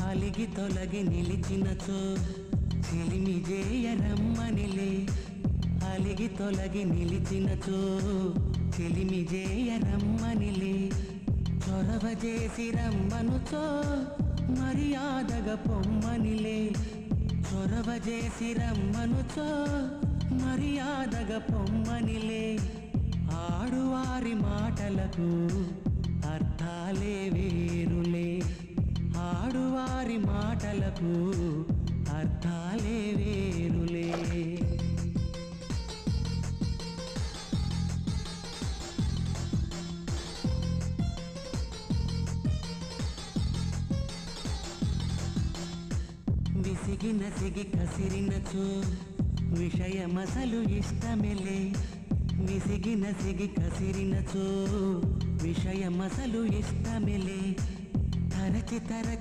అలిగి తొలగి నిలిచినచో చెలిమి జేయరమ్మనిలే అలిగి తొలగి నిలిచినచో చెలిమి జేయరమ్మనిలే చొరవ చేసి రమ్మనుచో మర్యాదగా పొమ్మనిలే చొరవ చేసి రమ్మనుచో మర్యాదగా పొమ్మనిలే ఆడువారి మాటలకు అర్థాలే వేరులే ఆడువారి మాటలకు అర్థాలే వేరులే విసిగి నసిగి కసిరినచో విషయమసలు ఇష్టమెలే విసిగి నసిగి కసిరినచో విషయమసలు ఇష్టమెలే తరచి తరచి